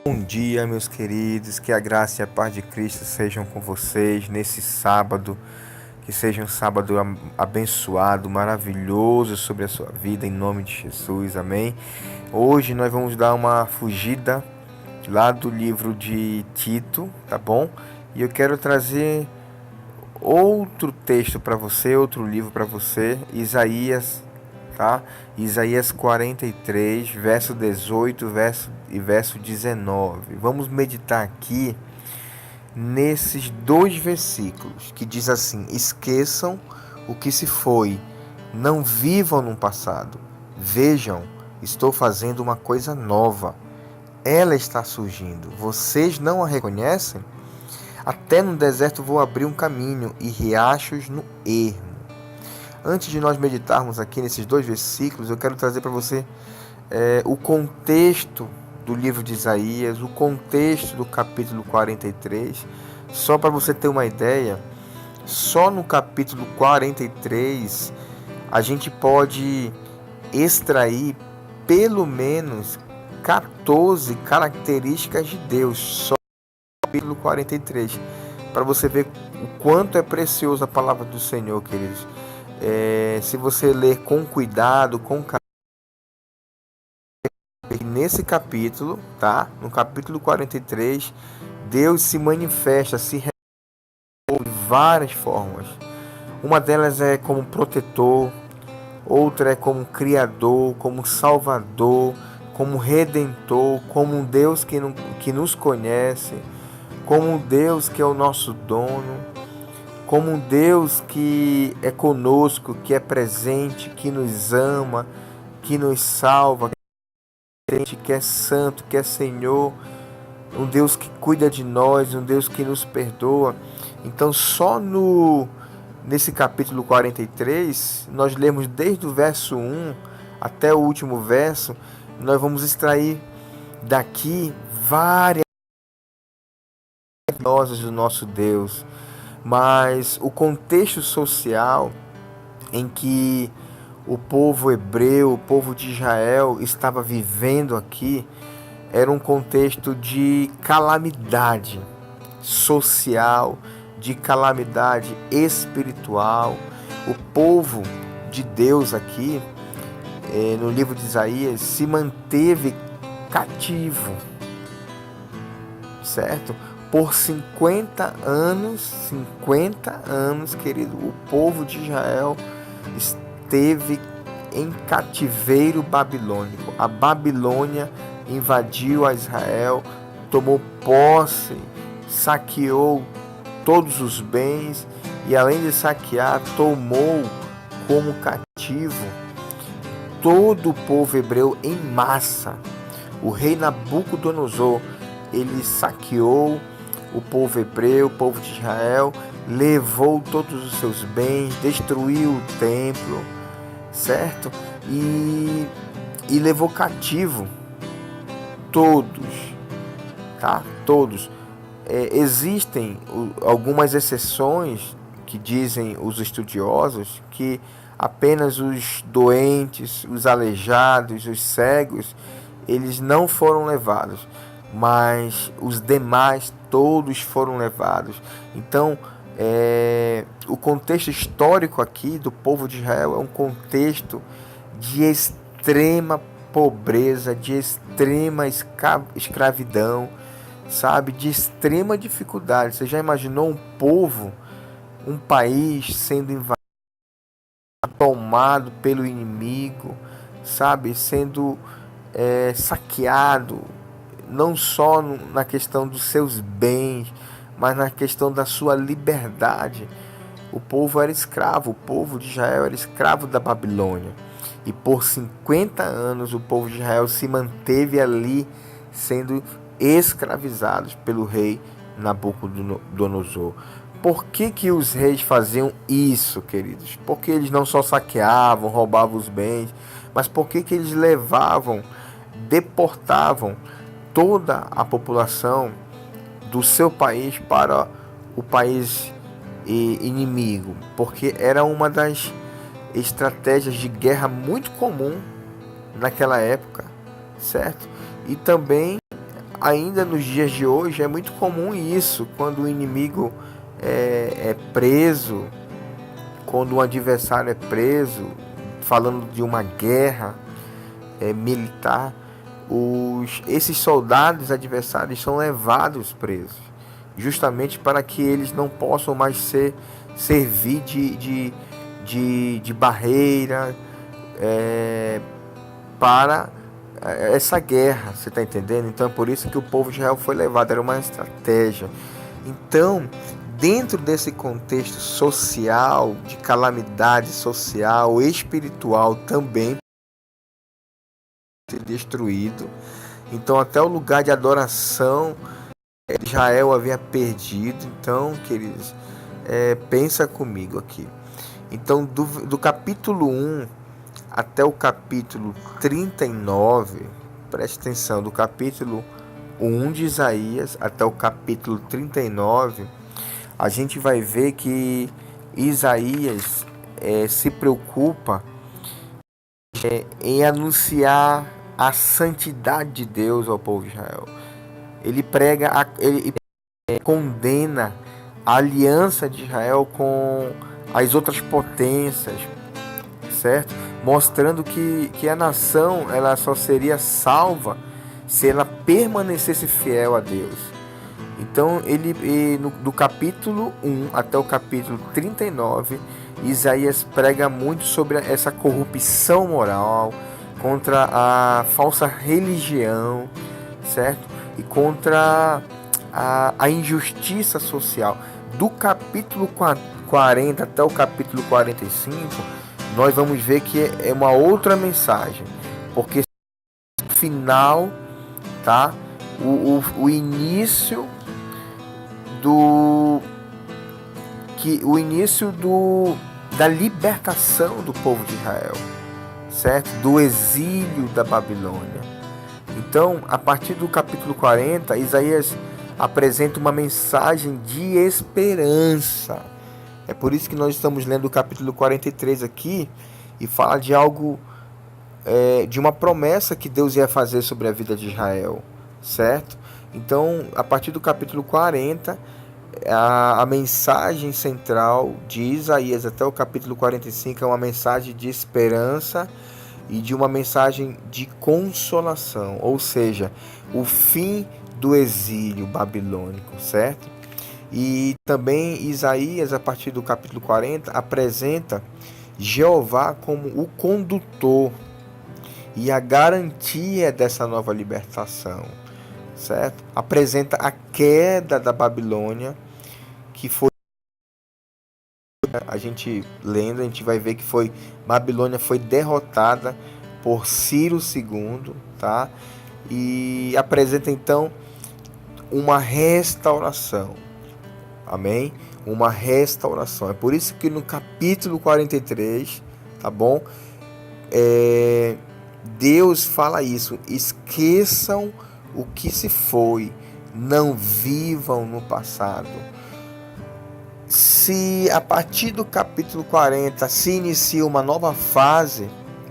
Bom dia, meus queridos, que a graça e a paz de Cristo sejam com vocês nesse sábado, que seja um sábado abençoado, maravilhoso sobre a sua vida, em nome de Jesus, amém? Hoje nós vamos dar uma fugida lá do livro de Tito, tá bom? E eu quero trazer outro texto para você, outro livro para você, Isaías, tá? Isaías 43, verso 18, verso 19. Vamos meditar aqui nesses dois versículos que diz assim: esqueçam o que se foi, não vivam no passado. Vejam, estou fazendo uma coisa nova. Ela está surgindo. Vocês não a reconhecem? Até no deserto vou abrir um caminho e riachos no ermo. Antes de nós meditarmos aqui nesses dois versículos, eu quero trazer para você o contexto do livro de Isaías, o contexto do capítulo 43. Só para você ter uma ideia, só no capítulo 43 a gente pode extrair pelo menos 14 características de Deus, só no capítulo 43, para você ver o quanto é preciosa a palavra do Senhor, queridos. Se você ler com cuidado, com carinho, nesse capítulo, tá? No capítulo 43, Deus se manifesta, se revela de várias formas. Uma delas é como protetor, outra é como criador, como salvador, como redentor, como um Deus que nos conhece, como um Deus que é o nosso dono, como um Deus que é conosco, que é presente, que nos ama, que nos salva, que é santo, que é Senhor, um Deus que cuida de nós, um Deus que nos perdoa. Então, só nesse capítulo 43, nós lemos desde o verso 1 até o último verso, nós vamos extrair daqui várias coisas do nosso Deus. Mas o contexto social em que o povo hebreu, o povo de Israel estava vivendo aqui, era um contexto de calamidade social, de calamidade espiritual. O povo de Deus aqui, no livro de Isaías, se manteve cativo, certo? Por 50 anos, querido, o povo de Israel esteve em cativeiro babilônico. A Babilônia invadiu a Israel, tomou posse, saqueou todos os bens e, além de saquear, tomou como cativo todo o povo hebreu em massa. O rei Nabucodonosor, ele saqueou o povo hebreu, o povo de Israel, levou todos os seus bens, destruiu o templo, certo? E levou cativo todos, tá? Todos. Existem algumas exceções que dizem os estudiosos que apenas os doentes, os aleijados, os cegos, eles não foram levados, mas os demais todos foram levados. Então, o contexto histórico aqui do povo de Israel é um contexto de extrema pobreza, de extrema escravidão, sabe, de extrema dificuldade. Você já imaginou um povo, um país sendo invadido, tomado pelo inimigo, sabe, sendo saqueado, não só na questão dos seus bens, mas na questão da sua liberdade. O povo era escravo, o povo de Israel era escravo da Babilônia. E por 50 anos o povo de Israel se manteve ali sendo escravizados pelo rei Nabucodonosor. Por que os reis faziam isso, queridos? Porque eles não só saqueavam, roubavam os bens, mas porque eles levavam, deportavam toda a população do seu país para o país inimigo, porque era uma das estratégias de guerra muito comum naquela época, certo? E também ainda nos dias de hoje é muito comum isso, quando o inimigo é preso, quando um adversário é preso, falando de uma guerra militar, esses soldados adversários são levados presos, justamente para que eles não possam mais servir de barreira para essa guerra, você está entendendo? Então é por isso que o povo de Israel foi levado, era uma estratégia. Então, dentro desse contexto social, de calamidade social, espiritual também destruído. Então até o lugar de adoração de Israel havia perdido. Então, queridos, pensa comigo aqui. Então do capítulo 1 até o capítulo 39, preste atenção, do capítulo 1 de Isaías até o capítulo 39, a gente vai ver que Isaías se preocupa em anunciar a santidade de Deus ao povo de Israel. Ele prega, ele condena a aliança de Israel com as outras potências, certo? Mostrando que a nação ela só seria salva se ela permanecesse fiel a Deus. Então, do capítulo 1 até o capítulo 39, Isaías prega muito sobre essa corrupção moral, contra a falsa religião, certo? E contra a injustiça social. Do capítulo 40 até o capítulo 45, nós vamos ver que é uma outra mensagem, porque no final, tá? O início da libertação do povo de Israel, certo? Do exílio da Babilônia. Então, a partir do capítulo 40, Isaías apresenta uma mensagem de esperança. É por isso que nós estamos lendo o capítulo 43 aqui, e fala de algo, de uma promessa que Deus ia fazer sobre a vida de Israel, certo? Então, a partir do capítulo 40, a mensagem central de Isaías até o capítulo 45 é uma mensagem de esperança e de uma mensagem de consolação, ou seja, o fim do exílio babilônico, certo? E também Isaías, a partir do capítulo 40, apresenta Jeová como o condutor e a garantia dessa nova libertação, certo? Apresenta a queda da Babilônia, que foi, a gente vai ver que Babilônia foi derrotada por Ciro II, tá? E apresenta então uma restauração. Amém? Uma restauração. É por isso que no capítulo 43, tá bom? Deus fala isso: esqueçam o que se foi, não vivam no passado. Se a partir do capítulo 40 se inicia uma nova fase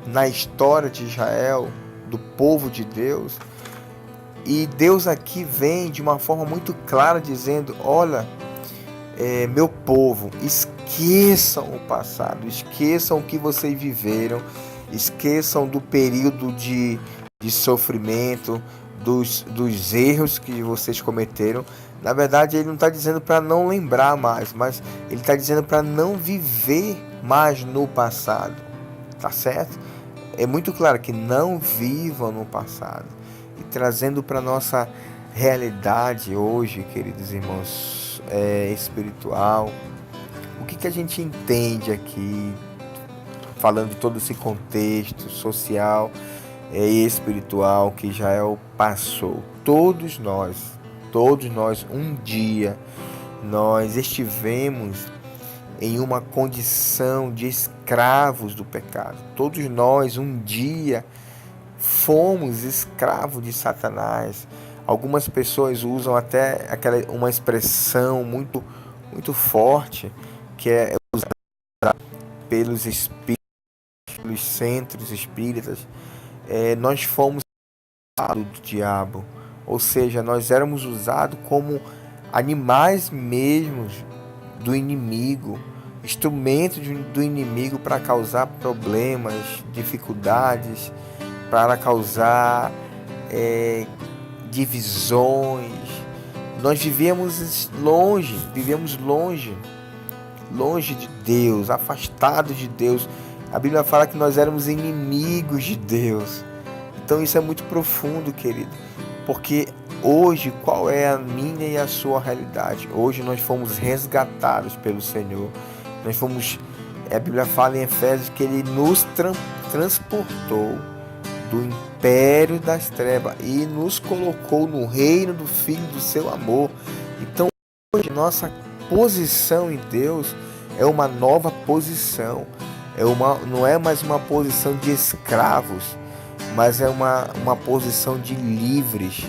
na história de Israel, do povo de Deus, e Deus aqui vem de uma forma muito clara dizendo: olha, meu povo, esqueçam o passado, esqueçam o que vocês viveram, esqueçam do período de sofrimento, dos erros que vocês cometeram. Na verdade, ele não está dizendo para não lembrar mais, mas ele está dizendo para não viver mais no passado, tá certo? É muito claro que não vivam no passado. E trazendo para nossa realidade hoje, queridos irmãos, espiritual, o que a gente entende aqui, falando de todo esse contexto social e espiritual que Israel passou? Todos nós, um dia, nós estivemos em uma condição de escravos do pecado. Todos nós, um dia, fomos escravos de Satanás. Algumas pessoas usam até uma expressão muito, muito forte, que é usada pelos espíritos, pelos centros espíritas. Nós fomos do diabo. Ou seja, nós éramos usados como animais mesmos do inimigo, instrumentos do inimigo para causar problemas, dificuldades, para causar divisões. Nós vivíamos longe de Deus, afastados de Deus. A Bíblia fala que nós éramos inimigos de Deus. Então isso é muito profundo, querido. Porque hoje, qual é a minha e a sua realidade? Hoje nós fomos resgatados pelo Senhor. A Bíblia fala em Efésios que Ele nos transportou do império das trevas e nos colocou no reino do Filho do seu amor. Então hoje nossa posição em Deus é uma nova posição. Não é mais uma posição de escravos, mas é uma posição de livres,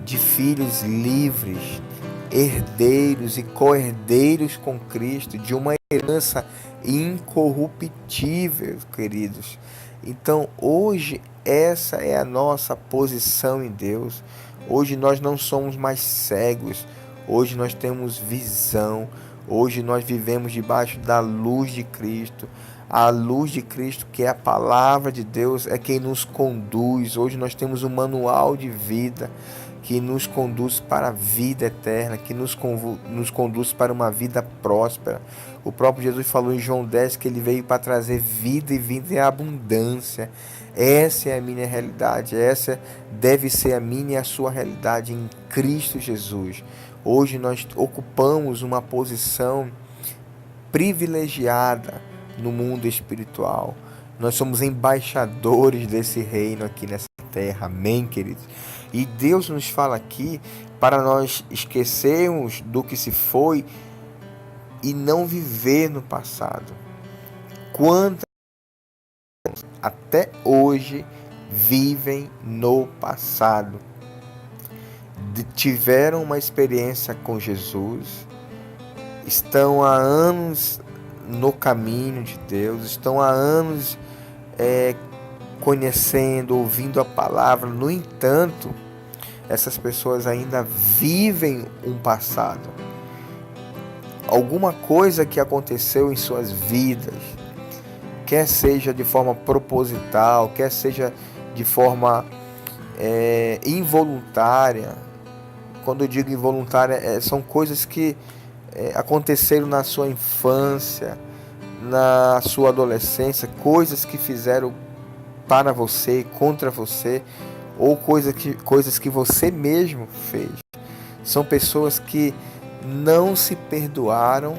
de filhos livres, herdeiros e co-herdeiros com Cristo, de uma herança incorruptível, queridos. Então, hoje, essa é a nossa posição em Deus. Hoje nós não somos mais cegos, hoje nós temos visão, hoje nós vivemos debaixo da luz de Cristo. A luz de Cristo, que é a palavra de Deus, é quem nos conduz. Hoje nós temos um manual de vida que nos conduz para a vida eterna, que nos conduz para uma vida próspera. O próprio Jesus falou em João 10 que Ele veio para trazer vida e vida em abundância. Essa é a minha realidade, essa deve ser a minha e a sua realidade em Cristo Jesus. Hoje nós ocupamos uma posição privilegiada no mundo espiritual. Nós somos embaixadores desse reino aqui nessa terra. Amém, queridos? E Deus nos fala aqui para nós esquecermos do que se foi e não viver no passado. Quantas até hoje vivem no passado? Tiveram uma experiência com Jesus, estão há anos no caminho de Deus, estão há anos conhecendo, ouvindo a palavra. No entanto, essas pessoas ainda vivem um passado. Alguma coisa que aconteceu em suas vidas, quer seja de forma proposital, quer seja de forma involuntária. Quando eu digo involuntária, são coisas que aconteceram na sua infância, na sua adolescência, coisas que fizeram para você, contra você, ou coisas que você mesmo fez. São pessoas que não se perdoaram,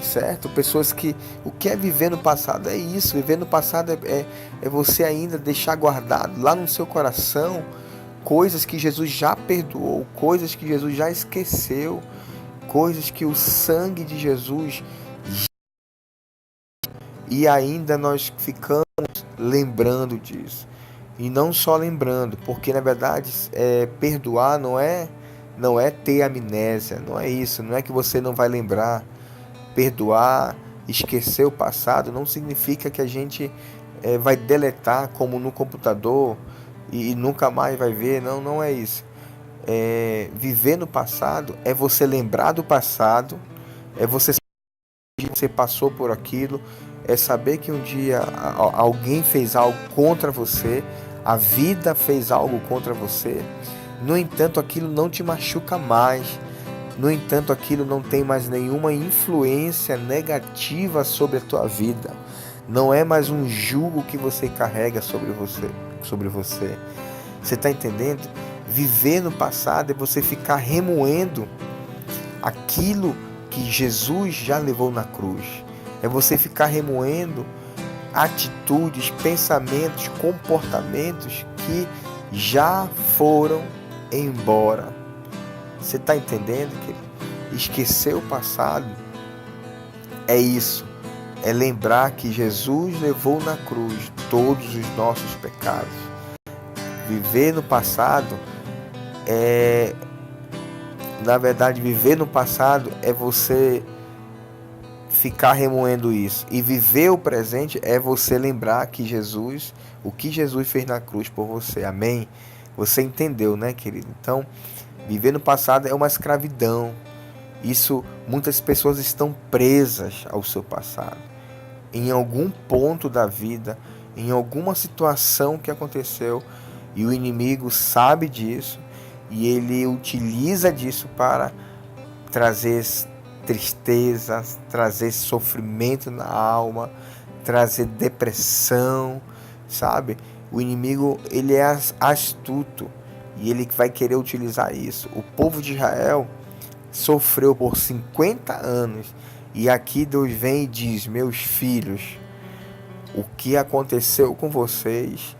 certo? Pessoas que... O que é viver no passado? É isso. Viver no passado é você ainda deixar guardado lá no seu coração coisas que Jesus já perdoou, coisas que Jesus já esqueceu, coisas que o sangue de Jesus... E ainda nós ficamos lembrando disso. E não só lembrando, porque na verdade perdoar não é ter amnésia, não é isso, não é que você não vai lembrar. Perdoar, esquecer o passado, não significa que a gente vai deletar como no computador e nunca mais vai ver, não é isso. Viver no passado é você lembrar do passado, é você saber que você passou por aquilo, é saber que um dia alguém fez algo contra você, a vida fez algo contra você. No entanto, aquilo não te machuca mais. No entanto, aquilo não tem mais nenhuma influência negativa sobre a tua vida. Não é mais um jugo que você carrega sobre você. Você está entendendo? Viver no passado é você ficar remoendo aquilo que Jesus já levou na cruz. É você ficar remoendo atitudes, pensamentos, comportamentos que já foram embora. Você está entendendo, querido? Esquecer o passado é isso. É lembrar que Jesus levou na cruz todos os nossos pecados. Viver no passado na verdade, viver no passado é você ficar remoendo isso. E viver o presente é você lembrar que o que Jesus fez na cruz por você. Amém? Você entendeu, né, querido? Então, viver no passado é uma escravidão. Isso, muitas pessoas estão presas ao seu passado. Em algum ponto da vida, em alguma situação que aconteceu, e o inimigo sabe disso, e ele utiliza disso para trazer tristeza, trazer sofrimento na alma, trazer depressão, sabe? O inimigo, ele é astuto e ele vai querer utilizar isso. O povo de Israel sofreu por 50 anos e aqui Deus vem e diz: meus filhos, o que aconteceu com vocês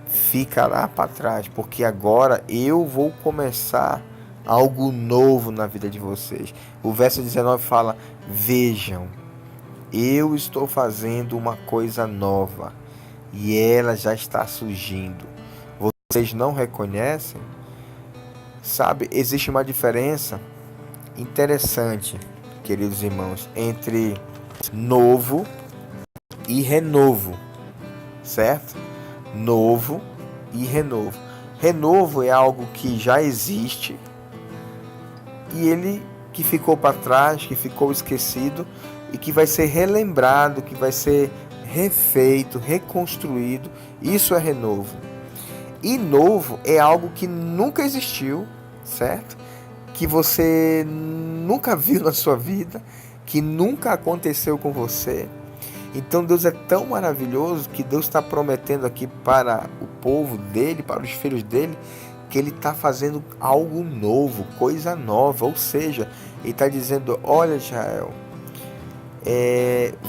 ficará para trás, porque agora eu vou começar algo novo na vida de vocês. O verso 19 fala: vejam, eu estou fazendo uma coisa nova e ela já está surgindo. Vocês não reconhecem? Sabe, existe uma diferença interessante, queridos irmãos, entre novo e renovo, certo? Novo e renovo. Renovo é algo que já existe e ele que ficou para trás, que ficou esquecido e que vai ser relembrado, que vai ser refeito, reconstruído. Isso é renovo. E novo é algo que nunca existiu, certo? Que você nunca viu na sua vida, que nunca aconteceu com você. Então Deus é tão maravilhoso que Deus está prometendo aqui para o povo dele, para os filhos dele, que ele está fazendo algo novo, coisa nova. Ou seja, ele está dizendo: olha, Israel,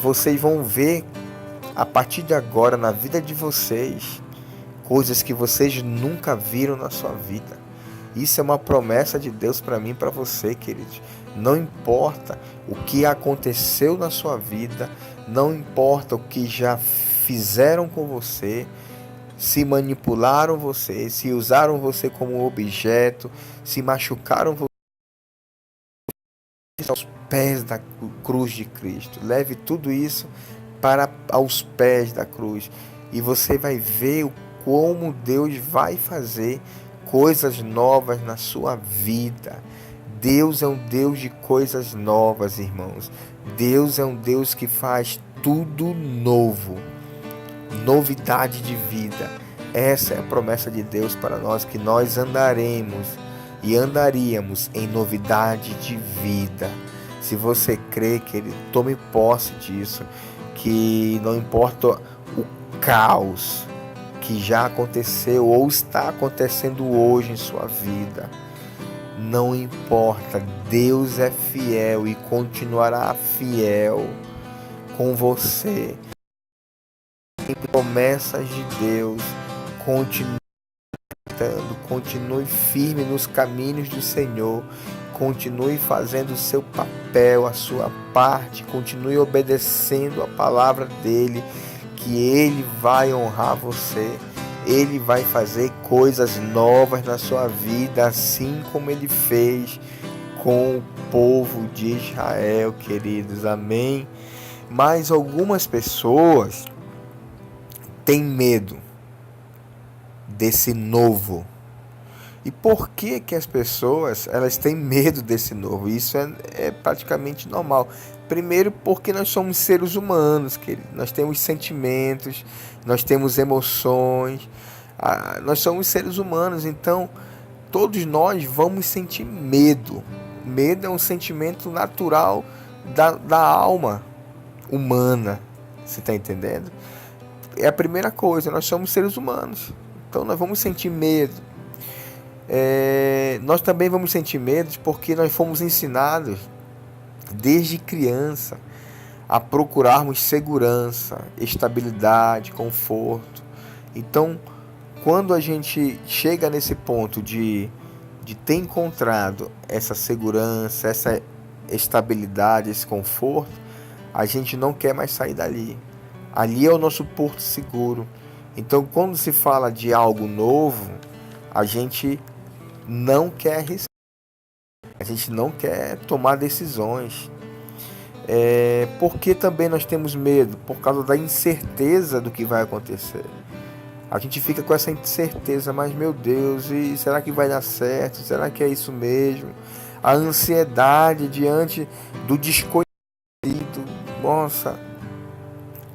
vocês vão ver a partir de agora na vida de vocês coisas que vocês nunca viram na sua vida. Isso é uma promessa de Deus para mim e para você, queridos. Não importa o que aconteceu na sua vida, não importa o que já fizeram com você, se manipularam você, se usaram você como objeto, se machucaram você aos pés da cruz de Cristo. Leve tudo isso para aos pés da cruz e você vai ver como Deus vai fazer coisas novas na sua vida. Deus é um Deus de coisas novas, irmãos. Deus é um Deus que faz tudo novo. Novidade de vida. Essa é a promessa de Deus para nós, que nós andaremos e andaríamos em novidade de vida. Se você crê, querido, tome posse disso, que não importa o caos que já aconteceu ou está acontecendo hoje em sua vida, não importa, Deus é fiel e continuará fiel com você. Em promessas de Deus, continue firme nos caminhos do Senhor, continue fazendo o seu papel, a sua parte, continue obedecendo a palavra dele, que ele vai honrar você, ele vai fazer coisas novas na sua vida, assim como ele fez com o povo de Israel, queridos, amém? Mas algumas pessoas têm medo desse novo. E por que que as pessoas elas têm medo desse novo? Isso é praticamente normal. Primeiro, porque nós somos seres humanos, querido. Nós temos sentimentos, nós temos emoções, nós somos seres humanos, então todos nós vamos sentir medo. Medo é um sentimento natural da alma humana, você está entendendo? É a primeira coisa, nós somos seres humanos, então nós vamos sentir medo. Nós também vamos sentir medo porque nós fomos ensinados desde criança a procurarmos segurança, estabilidade, conforto. Então, quando a gente chega nesse ponto de ter encontrado essa segurança, essa estabilidade, esse conforto, a gente não quer mais sair dali. Ali é o nosso porto seguro. Então, quando se fala de algo novo, a gente não quer arriscar, a gente não quer tomar decisões. Porque também nós temos medo? Por causa da incerteza do que vai acontecer. A gente fica com essa incerteza, mas meu Deus, e será que vai dar certo? Será que é isso mesmo? A ansiedade diante do desconhecido, nossa,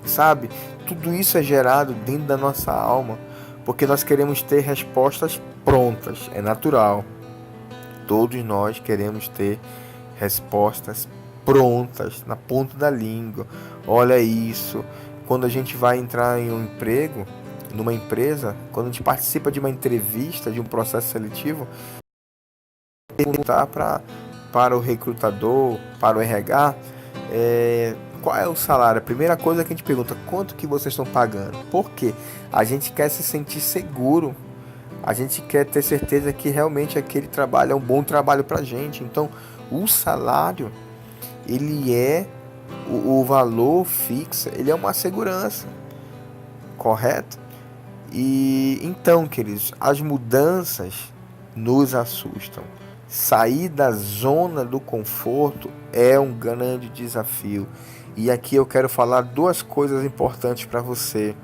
sabe? Tudo isso é gerado dentro da nossa alma, porque nós queremos ter respostas prontas, é natural. Todos nós queremos ter respostas prontas, na ponta da língua. Olha isso. Quando a gente vai entrar em um emprego, numa empresa, quando a gente participa de uma entrevista, de um processo seletivo, perguntar para o recrutador, para o RH, qual é o salário. A primeira coisa que a gente pergunta, quanto que vocês estão pagando? Por quê? A gente quer se sentir seguro. A gente quer ter certeza que realmente aquele trabalho é um bom trabalho para a gente. Então, o salário, ele é o valor fixo, ele é uma segurança, correto? E então, queridos, as mudanças nos assustam. Sair da zona do conforto é um grande desafio. E aqui eu quero falar duas coisas importantes para você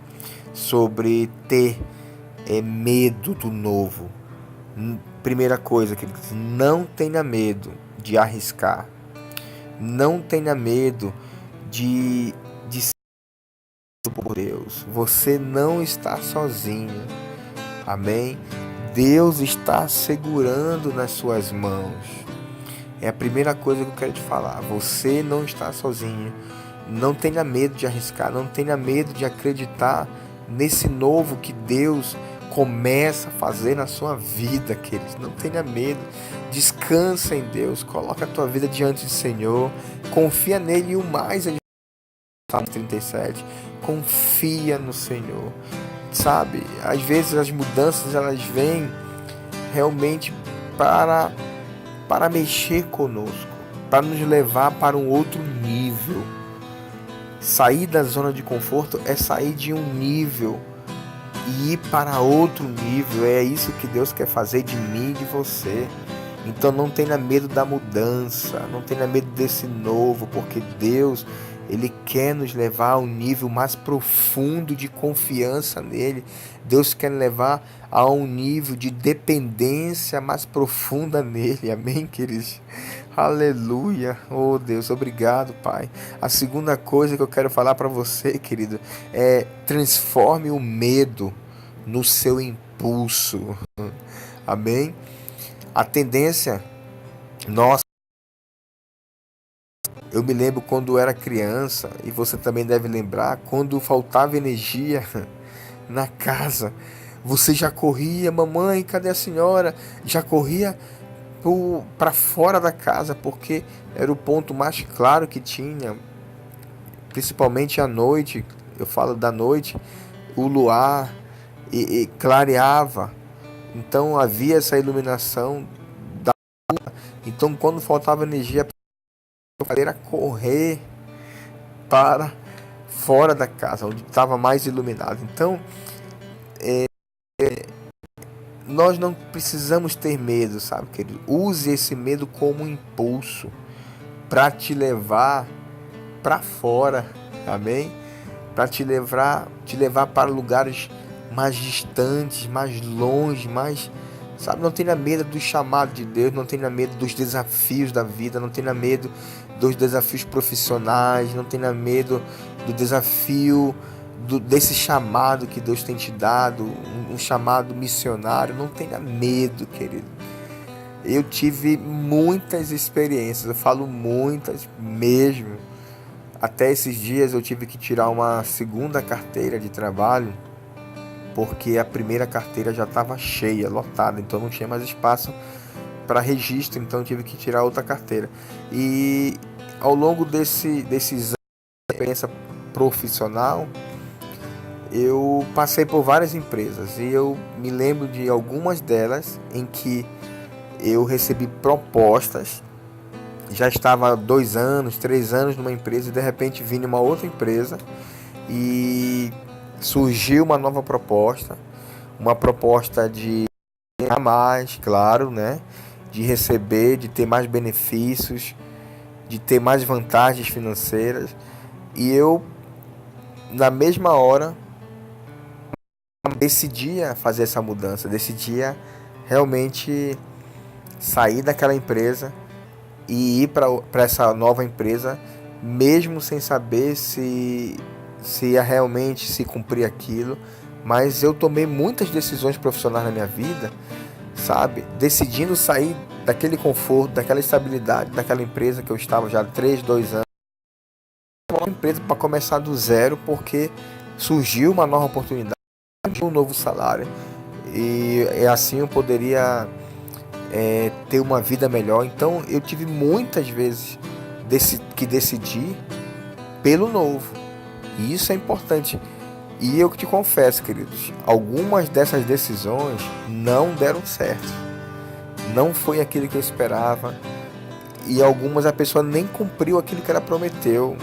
sobre ter medo do novo. Primeira coisa, queridos, não tenha medo de arriscar. Não tenha medo de ser por Deus. Você não está sozinho. Amém? Deus está segurando nas suas mãos. É a primeira coisa que eu quero te falar. Você não está sozinho. Não tenha medo de arriscar. Não tenha medo de acreditar nesse novo que Deus começa a fazer na sua vida, queridos. Não tenha medo. Descansa em Deus. Coloca a tua vida diante do Senhor. Confia nele e o mais. Salmo 37. Confia no Senhor. Sabe? Às vezes as mudanças elas vêm realmente para mexer conosco, para nos levar para um outro nível. Sair da zona de conforto é sair de um nível e ir para outro nível. É isso que Deus quer fazer de mim e de você. Então não tenha medo da mudança, não tenha medo desse novo, porque Deus, Ele quer nos levar a um nível mais profundo de confiança nele. Deus quer nos levar a um nível de dependência mais profunda nele. Amém, queridos? Aleluia. Oh, Deus, obrigado, Pai. A segunda coisa que eu quero falar para você, querido, é transforme o medo no seu impulso. Amém? A tendência, nossa, eu me lembro quando eu era criança, e você também deve lembrar, quando faltava energia na casa, você já corria, mamãe, cadê a senhora? Já corria para fora da casa, porque era o ponto mais claro que tinha, principalmente à noite, eu falo da noite, o luar e clareava, então havia essa iluminação da rua. Então quando faltava energia, era correr para fora da casa, onde estava mais iluminado. Então, nós não precisamos ter medo, sabe, querido? Use esse medo como um impulso para te levar para fora, amém? Para te levar para lugares mais distantes, mais longe, mais, sabe? Não tenha medo do chamado de Deus, não tenha medo dos desafios da vida, não tenha medo dos desafios profissionais, não tenha medo do desafio desse chamado que Deus tem te dado, um chamado missionário. Não tenha medo, querido. Eu tive muitas experiências, eu falo muitas mesmo. Até esses dias eu tive que tirar uma segunda carteira de trabalho, porque a primeira carteira já estava cheia, lotada, então não tinha mais espaço para registro, então eu tive que tirar outra carteira. E ao longo desses anos de experiência profissional, eu passei por várias empresas e eu me lembro de algumas delas em que eu recebi propostas. Já estava há 2 anos, 3 anos numa empresa e de repente vim numa outra empresa e surgiu uma nova proposta, uma proposta de ganhar mais, claro, né? De receber, de ter mais benefícios, de ter mais vantagens financeiras. E eu, na mesma hora, decidia fazer essa mudança, decidia realmente sair daquela empresa e ir para essa nova empresa, mesmo sem saber se ia realmente se cumprir aquilo. Mas eu tomei muitas decisões profissionais na minha vida, sabe? Decidindo sair daquele conforto, daquela estabilidade, daquela empresa que eu estava já há 3, 2 anos. Uma empresa para começar do zero, porque surgiu uma nova oportunidade, um novo salário. E assim eu poderia ter uma vida melhor. Então eu tive muitas vezes que decidir pelo novo. E isso é importante. E eu te confesso, queridos, algumas dessas decisões não deram certo. Não foi aquilo que eu esperava. E algumas a pessoa nem cumpriu aquilo que ela prometeu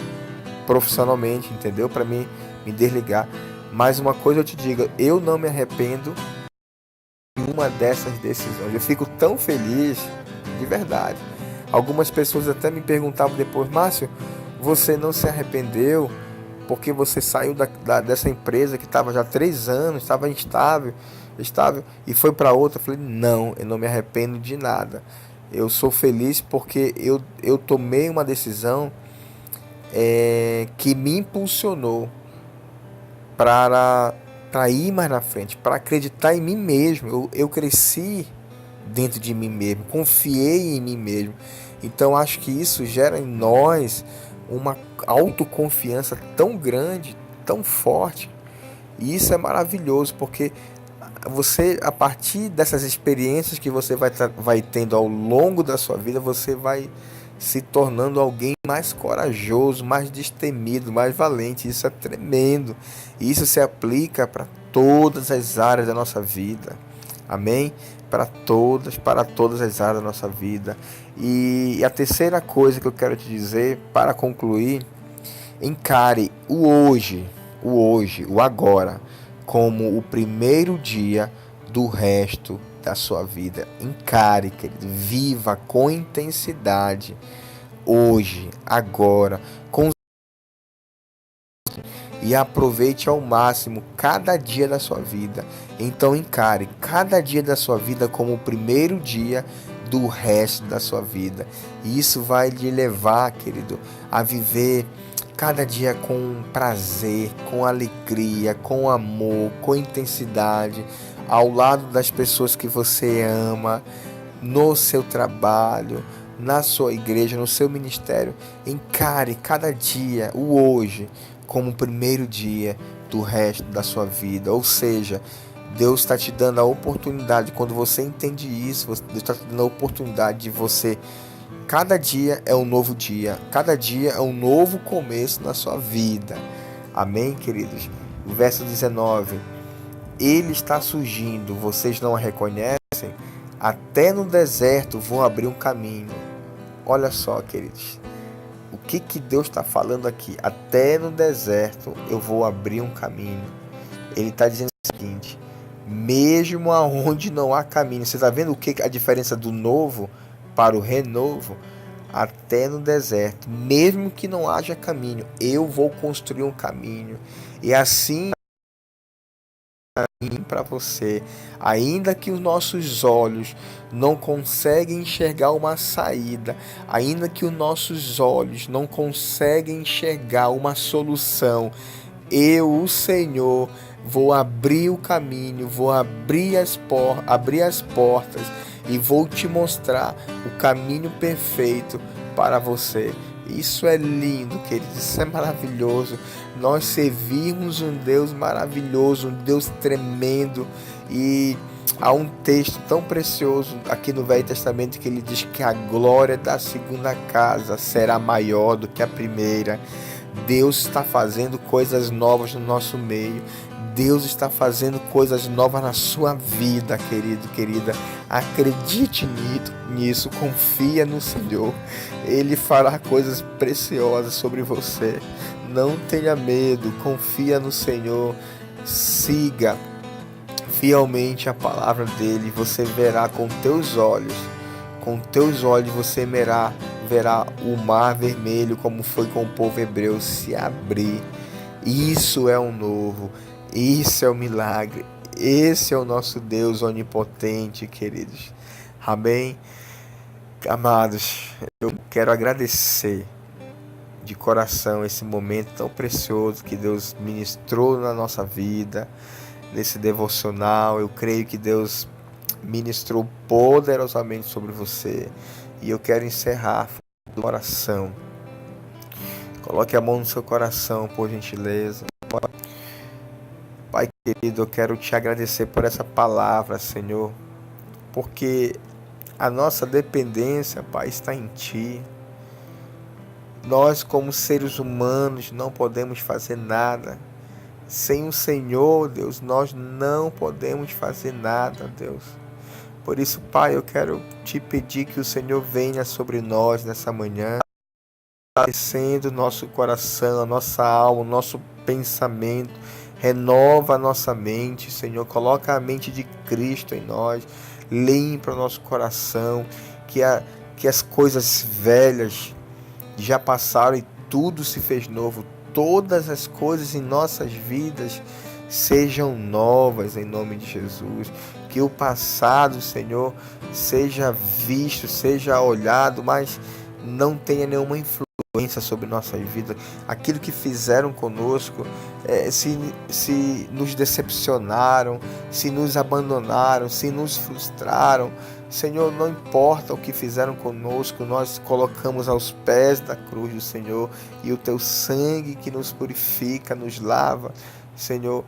profissionalmente, entendeu? Para mim me desligar. Mas uma coisa eu te digo, eu não me arrependo de uma dessas decisões. Eu fico tão feliz, de verdade. Algumas pessoas até me perguntavam depois: Márcio, você não se arrependeu porque você saiu dessa empresa que estava já há 3 anos, estava instável, e foi para outra? Eu falei: não, eu não me arrependo de nada. Eu sou feliz porque eu tomei uma decisão que me impulsionou para ir mais na frente, para acreditar em mim mesmo. Eu cresci dentro de mim mesmo, confiei em mim mesmo. Então acho que isso gera em nós uma autoconfiança tão grande, tão forte. E isso é maravilhoso, porque você, a partir dessas experiências que você vai tendo ao longo da sua vida, você vai se tornando alguém mais corajoso, mais destemido, mais valente. Isso é tremendo. E isso se aplica para todas as áreas da nossa vida. Amém? Para todas as áreas da nossa vida. E a terceira coisa que eu quero te dizer, para concluir: encare o agora, como o primeiro dia do resto da sua vida. Encare, querido, viva com intensidade hoje, agora, e aproveite ao máximo cada dia da sua vida. Então encare cada dia da sua vida como o primeiro dia do resto da sua vida. E isso vai lhe levar, querido, a viver cada dia com prazer, com alegria, com amor, com intensidade, ao lado das pessoas que você ama, no seu trabalho, na sua igreja, no seu ministério. Encare cada dia, o hoje, como o primeiro dia do resto da sua vida. Ou seja, Deus está te dando a oportunidade, quando você entende isso, Deus está te dando a oportunidade de você, cada dia é um novo dia, cada dia é um novo começo na sua vida. Amém, queridos? O verso 19: Ele está surgindo, vocês não a reconhecem? Até no deserto vou abrir um caminho. Olha só, queridos, o que Deus está falando aqui? Até no deserto eu vou abrir um caminho. Ele está dizendo o seguinte: mesmo aonde não há caminho. Você está vendo o que a diferença do novo para o renovo? Até no deserto, mesmo que não haja caminho, eu vou construir um caminho. E assim para você, ainda que os nossos olhos não conseguem enxergar uma saída, ainda que os nossos olhos não conseguem enxergar uma solução, eu, o Senhor, vou abrir o caminho, vou abrir as portas e vou te mostrar o caminho perfeito para você. Isso é lindo, queridos, isso é maravilhoso. Nós servimos um Deus maravilhoso, um Deus tremendo. E há um texto tão precioso aqui no Velho Testamento que ele diz que a glória da segunda casa será maior do que a primeira. Deus está fazendo coisas novas no nosso meio. Deus está fazendo coisas novas na sua vida, querido, querida. Acredite nisso, confia no Senhor. Ele fará coisas preciosas sobre você. Não tenha medo, confia no Senhor. Siga fielmente a palavra dele. Você verá com teus olhos você verá o mar vermelho, como foi com o povo hebreu, se abrir. Isso é um novo. Isso é o milagre. Esse é o nosso Deus onipotente, queridos. Amém? Amados, eu quero agradecer de coração esse momento tão precioso que Deus ministrou na nossa vida, nesse devocional. Eu creio que Deus ministrou poderosamente sobre você. E eu quero encerrar do oração. Coloque a mão no seu coração, por gentileza. Pai querido, eu quero te agradecer por essa palavra, Senhor, porque a nossa dependência, Pai, está em Ti. Nós, como seres humanos, não podemos fazer nada. Sem o Senhor, Deus, nós não podemos fazer nada, Deus. Por isso, Pai, eu quero te pedir que o Senhor venha sobre nós nessa manhã, aquecendo o nosso coração, a nossa alma, o nosso pensamento. Renova a nossa mente, Senhor. Coloca a mente de Cristo em nós. Limpa o nosso coração. Que as coisas velhas já passaram e tudo se fez novo. Todas as coisas em nossas vidas sejam novas em nome de Jesus. Que o passado, Senhor, seja visto, seja olhado, mas não tenha nenhuma influência sobre nossas vidas. Aquilo que fizeram conosco, se nos decepcionaram, se nos abandonaram, se nos frustraram, Senhor, não importa o que fizeram conosco, nós colocamos aos pés da cruz do Senhor, e o teu sangue que nos purifica, nos lava, Senhor,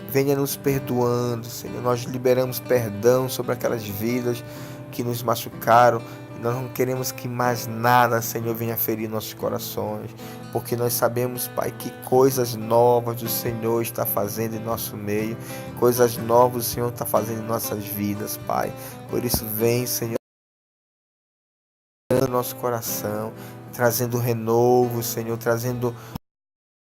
venha nos perdoando, Senhor. Nós liberamos perdão sobre aquelas vidas que nos machucaram. Nós não queremos que mais nada, Senhor, venha ferir nossos corações, porque nós sabemos, Pai, que coisas novas o Senhor está fazendo em nosso meio, coisas novas o Senhor está fazendo em nossas vidas, Pai. Por isso, vem, Senhor, no nosso coração, trazendo renovo, Senhor, trazendo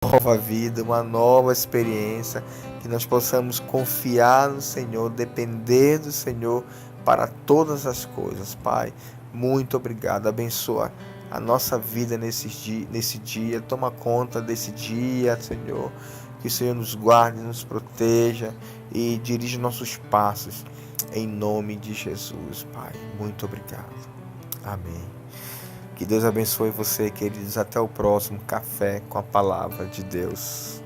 nova vida, uma nova experiência, que nós possamos confiar no Senhor, depender do Senhor para todas as coisas, Pai. Muito obrigado, abençoa a nossa vida nesse dia, toma conta desse dia, Senhor, que o Senhor nos guarde, nos proteja e dirija nossos passos, em nome de Jesus, Pai. Muito obrigado, amém. Que Deus abençoe você, queridos, até o próximo Café com a Palavra de Deus.